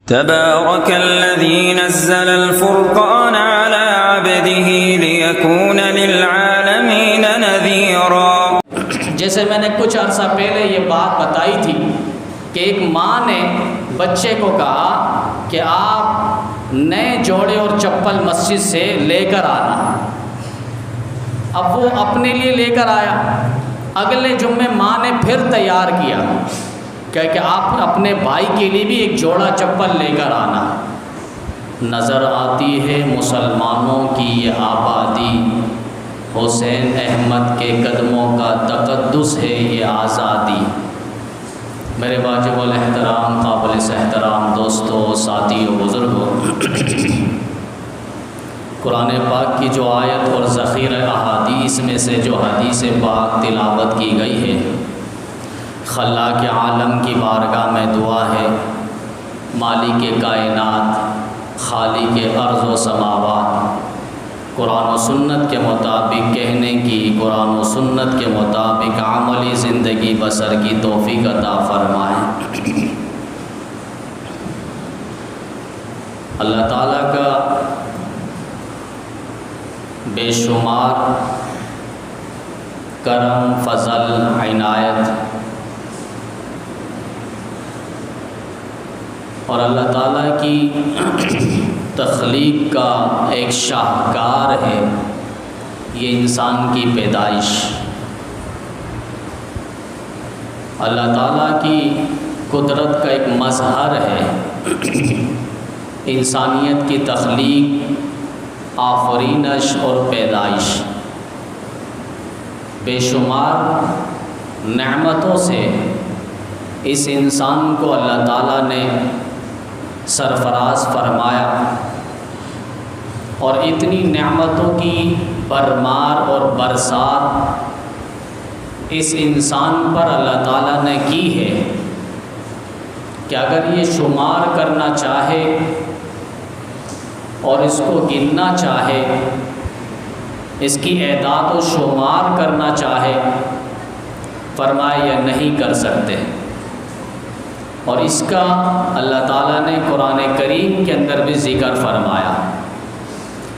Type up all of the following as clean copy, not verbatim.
تبارك الذي نزل الفرقان على عبده ليكون للعالمين نذيرا۔ جیسے میں نے کچھ عرصہ پہلے یہ بات بتائی تھی کہ ایک ماں نے بچے کو کہا کہ آپ نئے جوڑے اور چپل مسجد سے لے کر آنا۔ اب وہ اپنے لیے لے کر آیا، اگلے جمعے ماں نے پھر تیار کیا کہ آپ اپنے بھائی کے لیے بھی ایک جوڑا چپل لے کر آنا۔ نظر آتی ہے مسلمانوں کی یہ آبادی، حسین احمد کے قدموں کا تقدس ہے یہ آزادی۔ میرے واجب الاحترام قابل احترام دوستوں، ساتھیوں، بزرگوں، قرآن پاک کی جو آیت اور ذخیرہ احادیث میں سے جو حدیث پاک تلاوت کی گئی ہے، خلاق عالم کی بارگاہ میں دعا ہے، مالک کائنات، خالق ارض و سماوات، قرآن و سنت کے مطابق کہنے کی، قرآن و سنت کے مطابق عملی زندگی بسر کی توفیق عطا فرمائے۔ اللہ تعالیٰ کا بے شمار کرم، فضل، عنایت، اور اللہ تعالیٰ کی تخلیق کا ایک شاہکار ہے یہ انسان کی پیدائش۔ اللہ تعالیٰ کی قدرت کا ایک مظہر ہے انسانیت کی تخلیق، آفرینش اور پیدائش۔ بے شمار نعمتوں سے اس انسان کو اللہ تعالیٰ نے سرفراز فرمایا، اور اتنی نعمتوں کی بھرمار اور برسات اس انسان پر اللہ تعالیٰ نے کی ہے کہ اگر یہ شمار کرنا چاہے اور اس کو گننا چاہے، اس کی اعداد و شمار کرنا چاہے، فرمایا یہ نہیں کر سکتے۔ اور اس کا اللہ تعالیٰ نے قرآن کریم کے اندر بھی ذکر فرمایا،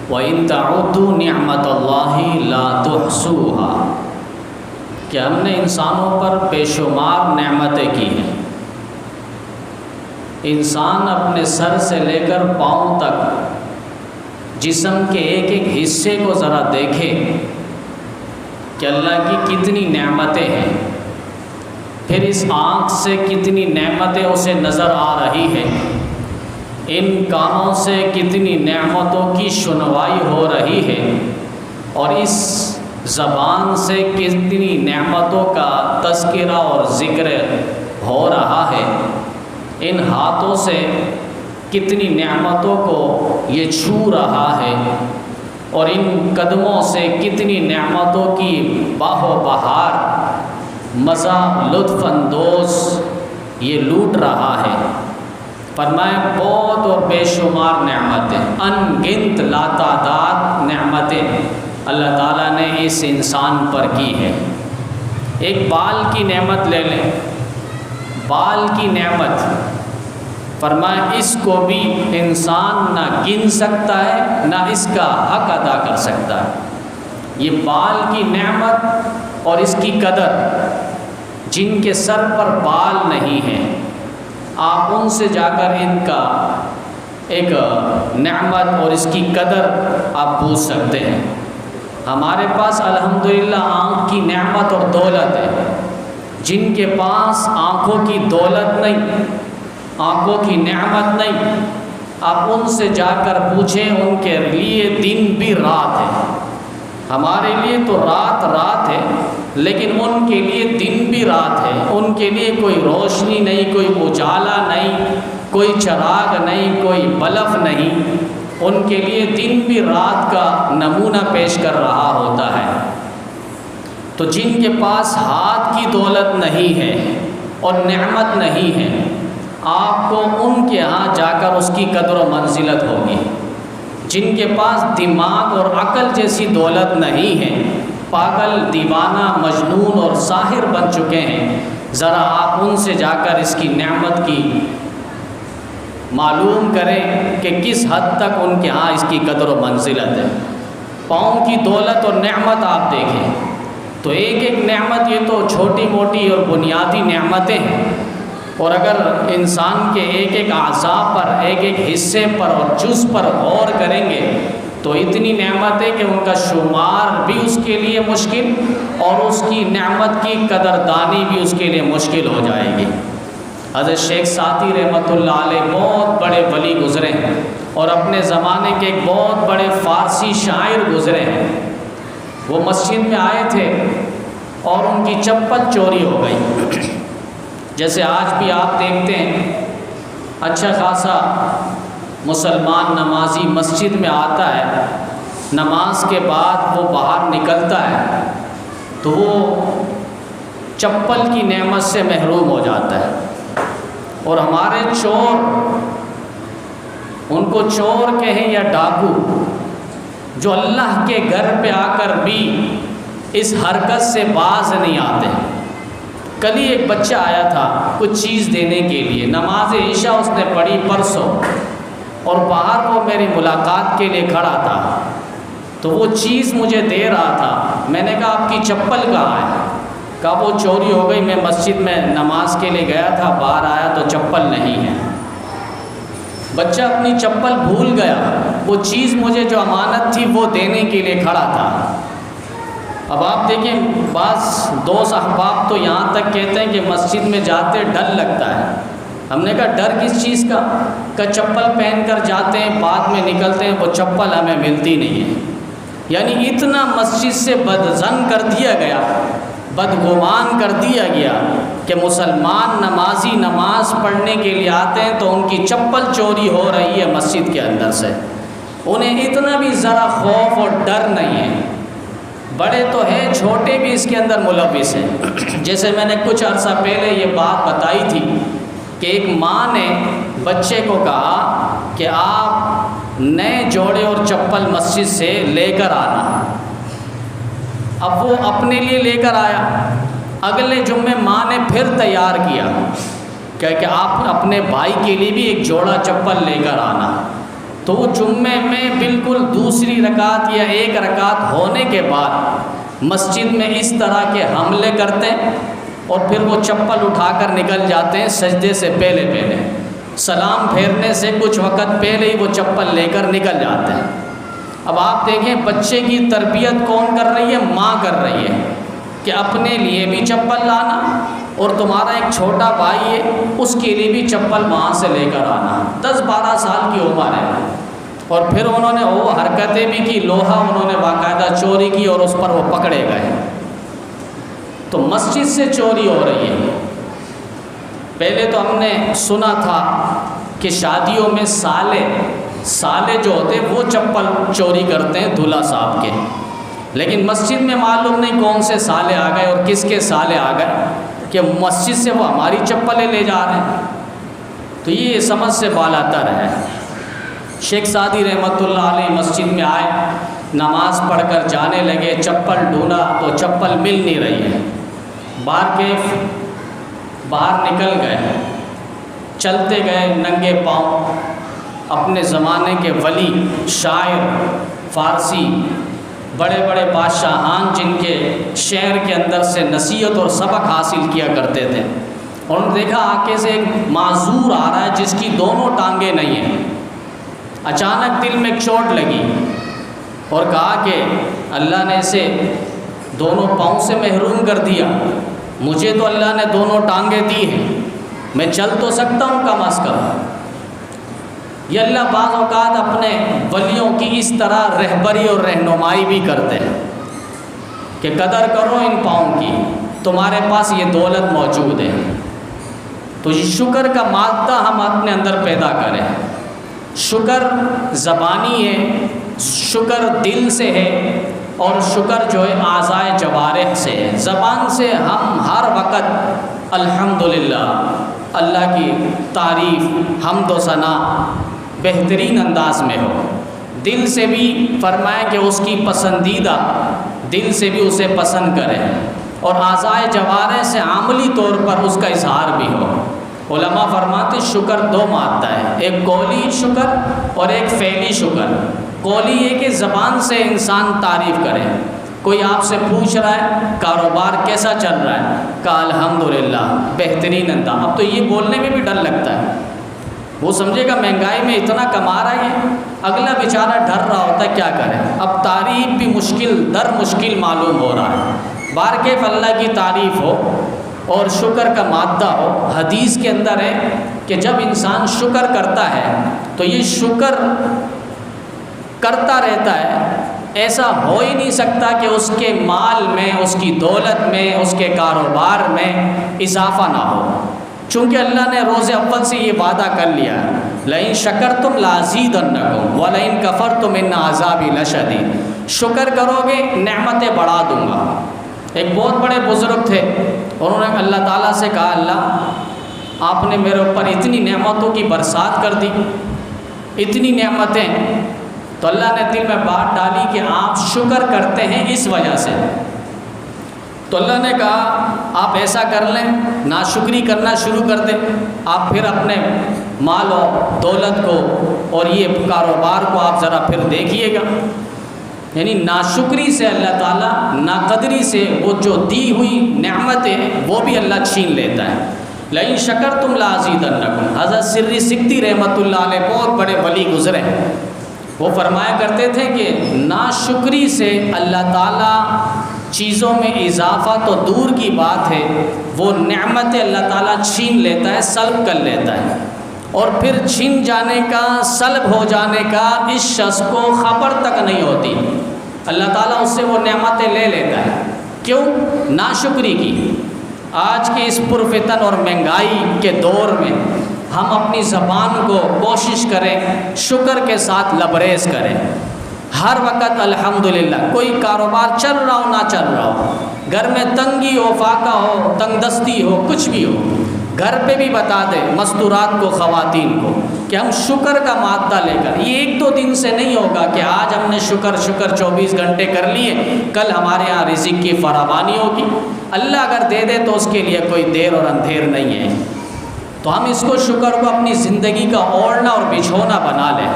وَإِن تَعُدُّوا نِعْمَةَ اللَّهِ لَا تُحْصُوهَا، کہ ہم نے انسانوں پر بے شمار نعمتیں کی ہیں۔ انسان اپنے سر سے لے کر پاؤں تک جسم کے ایک ایک حصے کو ذرا دیکھے کہ اللہ کی کتنی نعمتیں ہیں، پھر اس آنکھ سے کتنی نعمتیں اسے نظر آ رہی ہیں، ان کانوں سے کتنی نعمتوں کی سنوائی ہو رہی ہے، اور اس زبان سے کتنی نعمتوں کا تذکرہ اور ذکر ہو رہا ہے، ان ہاتھوں سے کتنی نعمتوں کو یہ چھو رہا ہے، اور ان قدموں سے کتنی نعمتوں کی باہ و بہار، مزہ، لطف اندوز یہ لوٹ رہا ہے۔ فرمایا بہت اور بے شمار نعمتیں، ان گنت لاتعداد نعمتیں اللہ تعالیٰ نے اس انسان پر کی ہے۔ ایک بال کی نعمت لے لیں، بال کی نعمت، فرمایا اس کو بھی انسان نہ گن سکتا ہے نہ اس کا حق ادا کر سکتا ہے۔ یہ بال کی نعمت اور اس کی قدر، جن کے سر پر بال نہیں ہیں، آپ ان سے جا کر ان کا ایک نعمت اور اس کی قدر آپ پوچھ سکتے ہیں۔ ہمارے پاس الحمدللہ آنکھ کی نعمت اور دولت ہے، جن کے پاس آنکھوں کی دولت نہیں، آنکھوں کی نعمت نہیں، آپ ان سے جا کر پوچھیں، ان کے لیے دن بھی رات ہے۔ ہمارے لیے تو رات رات ہے، لیکن ان کے لیے دن بھی رات ہے۔ ان کے لیے کوئی روشنی نہیں، کوئی اجالا نہیں، کوئی چراغ نہیں، کوئی بلب نہیں، ان کے لیے دن بھی رات کا نمونہ پیش کر رہا ہوتا ہے۔ تو جن کے پاس ہاتھ کی دولت نہیں ہے اور نعمت نہیں ہے، آپ کو ان کے ہاں جا کر اس کی قدر و منزلت ہوگی۔ جن کے پاس دماغ اور عقل جیسی دولت نہیں ہے، پاگل، دیوانہ، مجنون اور ساحر بن چکے ہیں، ذرا آپ ان سے جا کر اس کی نعمت کی معلوم کریں کہ کس حد تک ان کے ہاں اس کی قدر و منزلت ہے۔ پاؤں کی دولت اور نعمت آپ دیکھیں تو ایک ایک نعمت یہ تو چھوٹی موٹی اور بنیادی نعمتیں ہیں، اور اگر انسان کے ایک ایک اعضاء پر، ایک ایک حصے پر اور جز پر غور کریں گے تو اتنی نعمت ہے کہ ان کا شمار بھی اس کے لیے مشکل، اور اس کی نعمت کی قدردانی بھی اس کے لیے مشکل ہو جائے گی۔ حضرت شیخ سعدی رحمۃ اللہ علیہ بہت بڑے ولی گزرے ہیں، اور اپنے زمانے کے ایک بہت بڑے فارسی شاعر گزرے ہیں۔ وہ مسجد میں آئے تھے اور ان کی چپل چوری ہو گئی۔ جیسے آج بھی آپ دیکھتے ہیں اچھا خاصا مسلمان نمازی مسجد میں آتا ہے، نماز کے بعد وہ باہر نکلتا ہے تو وہ چپل کی نعمت سے محروم ہو جاتا ہے۔ اور ہمارے چور، ان کو چور کہیں یا ڈاکو، جو اللہ کے گھر پہ آ کر بھی اس حرکت سے باز نہیں آتے۔ کل ہی ایک بچہ آیا تھا کچھ چیز دینے کے لیے، نماز عشاء اس نے پڑھی پرسوں، اور باہر وہ میری ملاقات کے لیے کھڑا تھا تو وہ چیز مجھے دے رہا تھا۔ میں نے کہا آپ کی چپل کہاں ہے؟ کہا وہ چوری ہو گئی، میں مسجد میں نماز کے لیے گیا تھا، باہر آیا تو چپل نہیں ہے۔ بچہ اپنی چپل بھول گیا، وہ چیز مجھے جو امانت تھی وہ دینے کے لیے کھڑا تھا۔ اب آپ دیکھیں بعض دوست احباب تو یہاں تک کہتے ہیں کہ مسجد میں جاتے ڈر لگتا ہے۔ ہم نے کہا ڈر کس چیز کا؟ کہ چپل پہن کر جاتے ہیں، بعد میں نکلتے ہیں وہ چپل ہمیں ملتی نہیں ہے۔ یعنی اتنا مسجد سے بدظن کر دیا گیا، بدگمان کر دیا گیا کہ مسلمان نمازی نماز پڑھنے کے لیے آتے ہیں تو ان کی چپل چوری ہو رہی ہے مسجد کے اندر سے۔ انہیں اتنا بھی ذرا خوف اور ڈر نہیں ہے۔ بڑے تو ہیں، چھوٹے بھی اس کے اندر ملوث ہیں۔ جیسے میں نے کچھ عرصہ پہلے یہ بات بتائی تھی کہ ایک ماں نے بچے کو کہا کہ آپ نئے جوڑے اور چپل مسجد سے لے کر آنا۔ اب وہ اپنے لیے لے کر آیا، اگلے جمعے ماں نے پھر تیار کیا کہ آپ اپنے بھائی کے لیے بھی ایک جوڑا چپل لے کر آنا۔ تو وہ جمعے میں بالکل دوسری رکعت یا ایک رکعت ہونے کے بعد مسجد میں اس طرح کے حملے کرتے ہیں، اور پھر وہ چپل اٹھا کر نکل جاتے ہیں سجدے سے پہلے سلام پھیرنے سے کچھ وقت پہلے ہی وہ چپل لے کر نکل جاتے ہیں۔ اب آپ دیکھیں بچے کی تربیت کون کر رہی ہے؟ ماں کر رہی ہے کہ اپنے لیے بھی چپل لانا، اور تمہارا ایک چھوٹا بھائی ہے اس کے لیے بھی چپل وہاں سے لے کر آنا۔ 10-12 سال کی عمر ہے، اور پھر انہوں نے وہ حرکتیں بھی کی، لوہا انہوں نے باقاعدہ چوری کی اور اس پر وہ پکڑے گئے۔ تو مسجد سے چوری ہو رہی ہے۔ پہلے تو ہم نے سنا تھا کہ شادیوں میں سالے جو ہوتے وہ چپل چوری کرتے ہیں دولہا صاحب کے، لیکن مسجد میں معلوم نہیں کون سے سالے آ گئے اور کس کے سالے آ گئے کہ مسجد سے وہ ہماری چپلیں لے جا رہے ہیں۔ تو یہ سمجھ سے بالاتر ہے۔ شیخ سعدی رحمۃ اللہ علیہ مسجد میں آئے، نماز پڑھ کر جانے لگے، چپل ڈھونڈا تو چپل مل نہیں رہی ہے۔ باہر نکل گئے، چلتے گئے ننگے پاؤں۔ اپنے زمانے کے ولی، شاعر، فارسی، بڑے بڑے بادشاہان جن کے شعر کے اندر سے نصیحت اور سبق حاصل کیا کرتے تھے، اور انہوں نے دیکھا آگے سے ایک معذور آ رہا ہے جس کی دونوں ٹانگیں نہیں ہیں۔ اچانک دل میں چوٹ لگی اور کہا کہ اللہ نے اسے دونوں پاؤں سے محروم کر دیا، مجھے تو اللہ نے دونوں ٹانگیں دی ہیں، میں چل تو سکتا ہوں کم از کم۔ یہ اللہ بعض اوقات اپنے ولیوں کی اس طرح رہبری اور رہنمائی بھی کرتے ہیں کہ قدر کرو ان پاؤں کی، تمہارے پاس یہ دولت موجود ہے۔ تو یہ شکر کا مادہ ہم اپنے اندر پیدا کریں۔ شکر زبانی ہے، شکر دل سے ہے، اور شکر جو ہے اعضائے جوارح سے ہے۔ زبان سے ہم ہر وقت الحمدللہ، اللہ کی تعریف، حمد و ثنا بہترین انداز میں ہو۔ دل سے بھی فرمائے کہ اس کی پسندیدہ، دل سے بھی اسے پسند کریں، اور اعضائے جوارح سے عملی طور پر اس کا اظہار بھی ہو۔ علماء فرماتے شکر دو مادہ ہے، ایک قولی شکر اور ایک فعلی شکر۔ قولی یہ کہ زبان سے انسان تعریف کرے، کوئی آپ سے پوچھ رہا ہے کاروبار کیسا چل رہا ہے، کہا الحمدللہ بہترین انداز۔ اب تو یہ بولنے میں بھی ڈر لگتا ہے، وہ سمجھے گا مہنگائی میں اتنا کما رہا ہے، اگلا بیچارہ ڈر رہا ہوتا ہے کیا کرے۔ اب تعریف بھی مشکل در مشکل معلوم ہو رہا ہے۔ بارکیف اللہ کی تعریف ہو اور شکر کا مادہ ہو۔ حدیث کے اندر ہے کہ جب انسان شکر کرتا ہے تو یہ شکر کرتا رہتا ہے، ایسا ہو ہی نہیں سکتا کہ اس کے مال میں، اس کی دولت میں، اس کے کاروبار میں اضافہ نہ ہو، چونکہ اللہ نے روز اول سے یہ وعدہ کر لیا ہے لئن شکرتم لازیدنکم ولئن کفرتم ان عذابی لشدید۔ شکر کرو گے نعمتیں بڑھا دوں گا۔ ایک بہت بڑے بزرگ تھے، انہوں نے اللہ تعالیٰ سے کہا اللہ آپ نے میرے اوپر اتنی نعمتوں کی برسات کر دی، اتنی نعمتیں، تو اللہ نے دل میں بات ڈالی کہ آپ شکر کرتے ہیں اس وجہ سے۔ تو اللہ نے کہا آپ ایسا کر لیں، ناشکری کرنا شروع کر دیں، آپ پھر اپنے مال و دولت کو اور یہ کاروبار کو آپ ذرا پھر دیکھیے گا۔ یعنی ناشکری سے اللہ تعالیٰ، ناقدری سے وہ جو دی ہوئی نعمتیں وہ بھی اللہ چھین لیتا ہے۔ لئن شکرتم لازیدنکم۔ حضرت سری سکتی رحمۃ اللہ علیہ بہت بڑے ولی گزرے، وہ فرمایا کرتے تھے کہ ناشکری سے اللہ تعالیٰ چیزوں میں اضافہ تو دور کی بات ہے، وہ نعمت اللہ تعالیٰ چھین لیتا ہے، سلب کر لیتا ہے، اور پھر چھن جانے کا، سلب ہو جانے کا اس شخص کو خبر تک نہیں ہوتی۔ اللہ تعالیٰ اس سے وہ نعمتیں لے لیتا ہے، کیوں؟ ناشکری کی۔ آج کے اس پرفتن اور مہنگائی کے دور میں ہم اپنی زبان کو کوشش کریں شکر کے ساتھ لبریز کریں، ہر وقت الحمدللہ۔ کوئی کاروبار چل رہا ہو نہ چل رہا ہو، گھر میں تنگی ہو، فاقہ ہو، تنگ دستی ہو، کچھ بھی ہو، گھر پہ بھی بتا دیں مستورات کو، خواتین کو، کہ ہم شکر کا مادہ لے کر، یہ ایک دو دن سے نہیں ہوگا کہ آج ہم نے شکر 24 گھنٹے کر لیے، کل ہمارے ہاں رزق کی فراوانی ہوگی۔ اللہ اگر دے دے تو اس کے لیے کوئی دیر اور اندھیر نہیں ہے، تو ہم اس کو شکر کو اپنی زندگی کا اوڑھنا اور بچھونا بنا لیں۔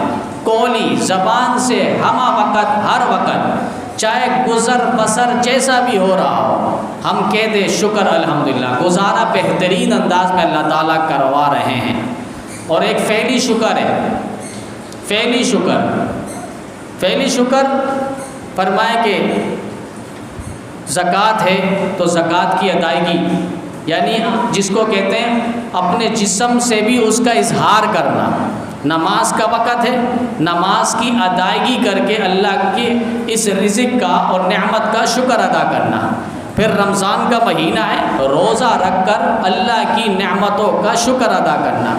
قولی زبان سے ہمہ وقت، ہر وقت، چاہے گزر بسر جیسا بھی ہو رہا ہو، ہم کہہ دیں شکر الحمدللہ، گزارا بہترین انداز میں اللہ تعالیٰ کروا رہے ہیں۔ اور ایک فعلی شکر ہے، فعلی شکر، فعلی شکر فرمائے کہ زکوٰۃ ہے تو زکوٰۃ کی ادائیگی، یعنی جس کو کہتے ہیں اپنے جسم سے بھی اس کا اظہار کرنا۔ نماز کا وقت ہے، نماز کی ادائیگی کر کے اللہ کے اس رزق کا اور نعمت کا شکر ادا کرنا۔ پھر رمضان کا مہینہ ہے، روزہ رکھ کر اللہ کی نعمتوں کا شکر ادا کرنا۔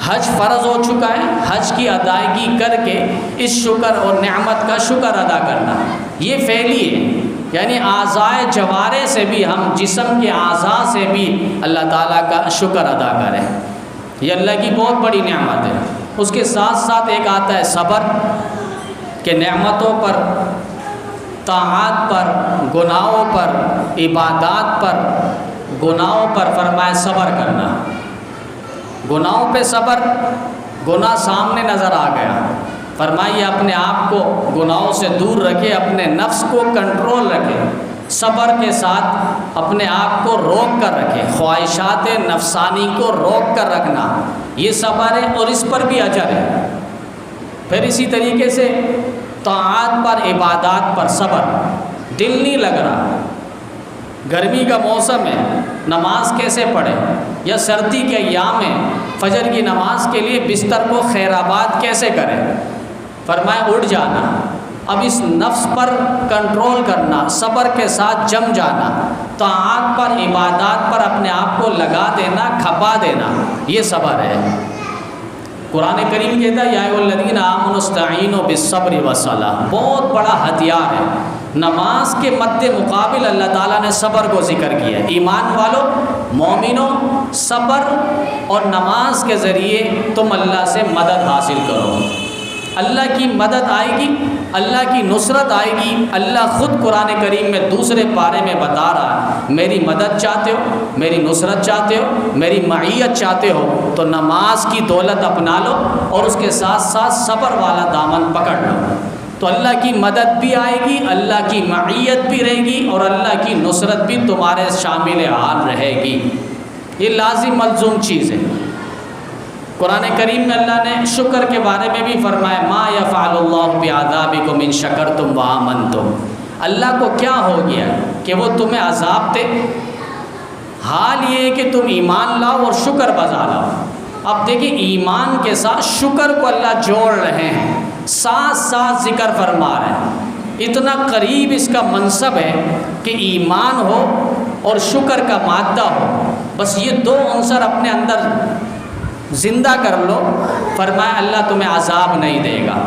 حج فرض ہو چکا ہے، حج کی ادائیگی کر کے اس شکر اور نعمت کا شکر ادا کرنا، یہ فعلی ہے۔ یعنی اعضائے جوارے سے بھی، ہم جسم کے اعضاء سے بھی اللہ تعالیٰ کا شکر ادا کریں، یہ اللہ کی بہت بڑی نعمت ہے۔ اس کے ساتھ ساتھ ایک آتا ہے صبر، کہ نعمتوں پر، طاعات پر، گناہوں پر، عبادات پر، گناہوں پر فرمائے صبر کرنا۔ گناہوں پہ صبر، گناہ سامنے نظر آ گیا، فرمائیے اپنے آپ کو گناہوں سے دور رکھے، اپنے نفس کو کنٹرول رکھے، صبر کے ساتھ اپنے آپ کو روک کر رکھے، خواہشات نفسانی کو روک کر رکھنا، یہ صبر ہے، اور اس پر بھی اجر ہے۔ پھر اسی طریقے سے طاعات پر، عبادات پر صبر، دل نہیں لگ رہا، گرمی کا موسم ہے، نماز کیسے پڑھے، یا سردی کے ایام میں فجر کی نماز کے لیے بستر کو خیرآباد کیسے کریں، فرمائے اٹھ جانا، اب اس نفس پر کنٹرول کرنا، صبر کے ساتھ جم جانا، طاعات پر، عبادات پر اپنے آپ کو لگا دینا، کھپا دینا، یہ صبر ہے۔ قرآن کریم کہتا ہے یا ایھا الذین آمنوا استعینوا بالصبر والصلاۃ، بہت بڑا ہتھیار ہے۔ نماز کے مد مقابل اللہ تعالیٰ نے صبر کو ذکر کیا ہے۔ ایمان والو، مومنوں، صبر اور نماز کے ذریعے تم اللہ سے مدد حاصل کرو، اللہ کی مدد آئے گی اللہ کی نصرت آئے گی۔ اللہ خود قرآن کریم میں دوسرے پارے میں بتا رہا ہے، میری مدد چاہتے ہو، میری نصرت چاہتے ہو، میری معیت چاہتے ہو تو نماز کی دولت اپنا لو اور اس کے ساتھ ساتھ صبر والا دامن پکڑ لو، تو اللہ کی مدد بھی آئے گی، اللہ کی معیت بھی رہے گی اور اللہ کی نصرت بھی تمہارے شامل حال رہے گی۔ یہ لازم ملزوم چیز ہے۔ قرآن کریم میں اللہ نے شکر کے بارے میں بھی فرمایا، ما یفعل اللہ بعذابکم ان شکرتم وآمنتم۔ اللہ کو کیا ہو گیا کہ وہ تمہیں عذاب دے، حال یہ ہے کہ تم ایمان لاؤ اور شکر بجا لاؤ۔ اب دیکھیں ایمان کے ساتھ شکر کو اللہ جوڑ رہے ہیں، ساتھ ساتھ ذکر فرما رہے ہیں۔ اتنا قریب اس کا منصب ہے کہ ایمان ہو اور شکر کا مادہ ہو، بس یہ دو عنصر اپنے اندر زندہ کر لو، فرمایا اللہ تمہیں عذاب نہیں دے گا۔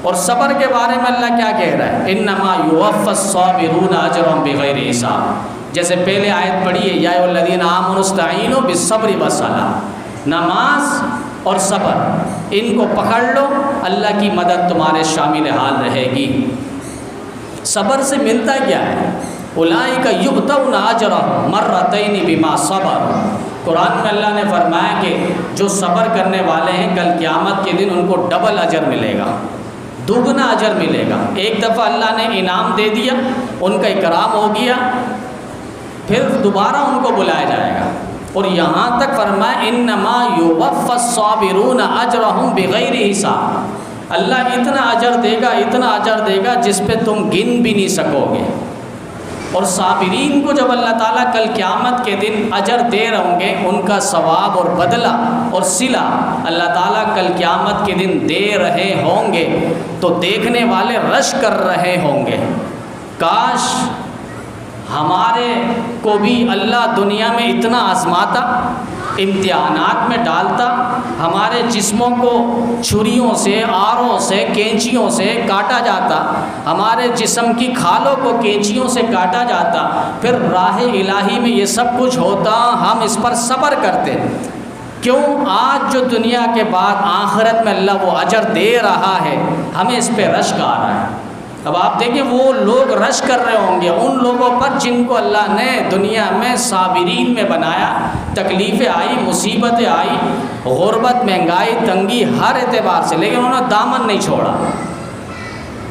اور صبر کے بارے میں اللہ کیا کہہ رہا ہے، انما یوفی الصابرون اجرهم بغیر حساب۔ جیسے پہلے آیت پڑھی ہے، یا ایھا الذین آمنوا استعینوا بالصبر والصلاۃ، نماز اور صبر ان کو پکڑ لو، اللہ کی مدد تمہارے شامل حال رہے گی۔ صبر سے ملتا کیا ہے، اولئک یؤتون اجرهم مرتین بما صبروا۔ قرآن میں اللہ نے فرمایا کہ جو صبر کرنے والے ہیں کل قیامت کے دن ان کو ڈبل اجر ملے گا، دوگنا اجر ملے گا۔ ایک دفعہ اللہ نے انعام دے دیا، ان کا اکرام ہو گیا، پھر دوبارہ ان کو بلایا جائے گا۔ اور یہاں تک فرمایا انما یوفی الصابرون اجرهم بغیر حساب، اللہ اتنا اجر دے گا، اتنا اجر دے گا جس پہ تم گن بھی نہیں سکو گے۔ اور صابرین کو جب اللہ تعالیٰ کل قیامت کے دن اجر دے رہے ہوں گے، ان کا ثواب اور بدلہ اور صلہ اللہ تعالیٰ کل قیامت کے دن دے رہے ہوں گے تو دیکھنے والے رش کر رہے ہوں گے، کاش ہمارے کو بھی اللہ دنیا میں اتنا آزماتا، امتحانات میں ڈالتا، ہمارے جسموں کو چھریوں سے، آروں سے، کینچیوں سے کاٹا جاتا، ہمارے جسم کی کھالوں کو کینچیوں سے کاٹا جاتا، پھر راہ الہی میں یہ سب کچھ ہوتا، ہم اس پر صبر کرتے۔ کیوں آج جو دنیا کے بعد آخرت میں اللہ وہ اجر دے رہا ہے، ہمیں اس پہ رشک آ رہا ہے۔ اب آپ دیکھیں وہ لوگ رش کر رہے ہوں گے ان لوگوں پر جن کو اللہ نے دنیا میں صابرین میں بنایا، تکلیفیں آئی، مصیبتیں آئی، غربت، مہنگائی، تنگی ہر اعتبار سے، لیکن انہوں نے دامن نہیں چھوڑا۔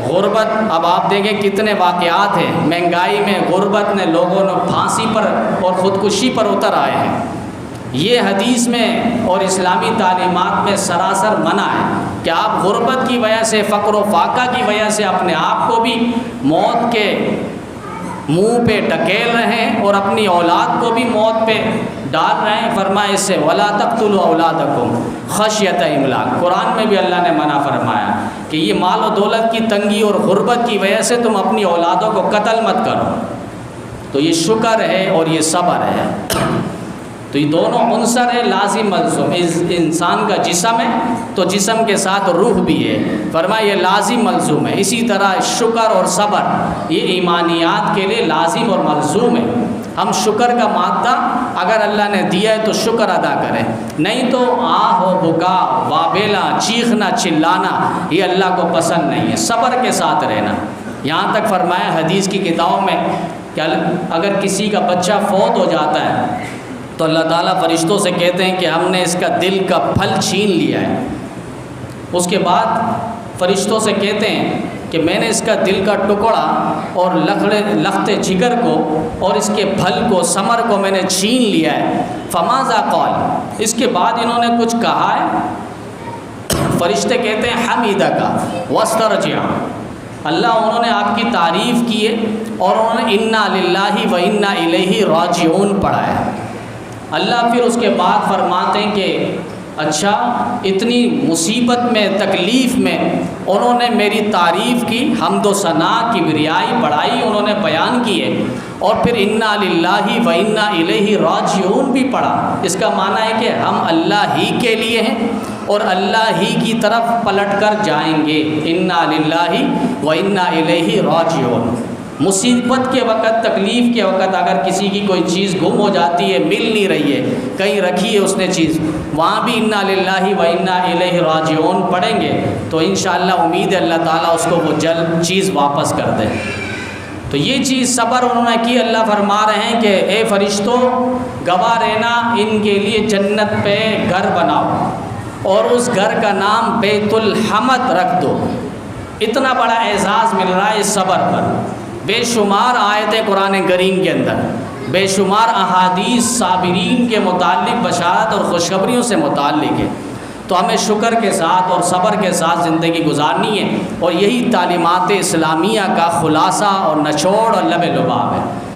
غربت، اب آپ دیکھیں کتنے واقعات ہیں، مہنگائی میں غربت نے لوگوں نے پھانسی پر اور خودکشی پر اتر آئے ہیں۔ یہ حدیث میں اور اسلامی تعلیمات میں سراسر منع ہے کہ آپ غربت کی وجہ سے، فقر و فاقہ کی وجہ سے اپنے آپ کو بھی موت کے منہ پہ ڈھکیل رہے ہیں اور اپنی اولاد کو بھی موت پہ ڈال رہے ہیں۔ فرمایا اس سے وَلَا تَقْتُلُوا أَوْلَادَكُمْ خَشْيَةَ إِمْلَاقٍ، قرآن میں بھی اللہ نے منع فرمایا کہ یہ مال و دولت کی تنگی اور غربت کی وجہ سے تم اپنی اولادوں کو قتل مت کرو۔ تو یہ شکر ہے اور یہ صبر ہے، تو یہ دونوں عنصر ہے لازم ملزوم۔ انسان کا جسم ہے تو جسم کے ساتھ روح بھی ہے، فرمایا یہ لازم ملزوم ہے۔ اسی طرح شکر اور صبر یہ ایمانیات کے لیے لازم اور ملزوم ہے۔ ہم شکر کا مادہ اگر اللہ نے دیا ہے تو شکر ادا کریں، نہیں تو آہ و بکا، وابیلا، چیخنا، چلانا یہ اللہ کو پسند نہیں ہے۔ صبر کے ساتھ رہنا، یہاں تک فرمایا حدیث کی کتابوں میں کہ اگر کسی کا بچہ فوت ہو جاتا ہے تو اللہ تعالیٰ فرشتوں سے کہتے ہیں کہ ہم نے اس کا دل کا پھل چھین لیا ہے۔ اس کے بعد فرشتوں سے کہتے ہیں کہ میں نے اس کا دل کا ٹکڑا اور لخت جگر کو اور اس کے پھل کو، ثمر کو میں نے چھین لیا ہے۔ فماذا قال، اس کے بعد انہوں نے کچھ کہا ہے؟ فرشتے کہتے ہیں حمیدک واسترجع، اللہ انہوں نے آپ کی تعریف کی ہے اور انہوں نے انا للہ و انا الیہ راجعون پڑھا ہے۔ اللہ پھر اس کے بعد فرماتے ہیں کہ اچھا اتنی مصیبت میں، تکلیف میں انہوں نے میری تعریف کی، حمد و ثنا، کبریائی، بڑائی انہوں نے بیان کی ہے، اور پھر انا للہ و انا الیہ راجعون بھی پڑھا۔ اس کا معنی ہے کہ ہم اللہ ہی کے لیے ہیں اور اللہ ہی کی طرف پلٹ کر جائیں گے۔ انا للہ و انا الیہ راجعون۔ مصیبت کے وقت، تکلیف کے وقت اگر کسی کی کوئی چیز گم ہو جاتی ہے، مل نہیں رہی ہے، کہیں رکھی ہے اس نے چیز، وہاں بھی انا للہ و انا الیہ راجعون پڑھیں گے تو انشاءاللہ امید ہے اللہ تعالیٰ اس کو وہ جلد چیز واپس کر دے۔ تو یہ چیز صبر انہوں نے کی۔ اللہ فرما رہے ہیں کہ اے فرشتوں گواہ رہنا، ان کے لیے جنت پہ گھر بناؤ اور اس گھر کا نام بیت الحمد رکھ دو۔ اتنا بڑا اعزاز مل رہا ہے اس صبر پر۔ بے شمار آیتیں قرآن کریم کے اندر، بے شمار احادیث صابرین کے متعلق بشارت اور خوشخبریوں سے متعلق ہے۔ تو ہمیں شکر کے ساتھ اور صبر کے ساتھ زندگی گزارنی ہے، اور یہی تعلیمات اسلامیہ کا خلاصہ اور نچوڑ اور لب لباب ہے۔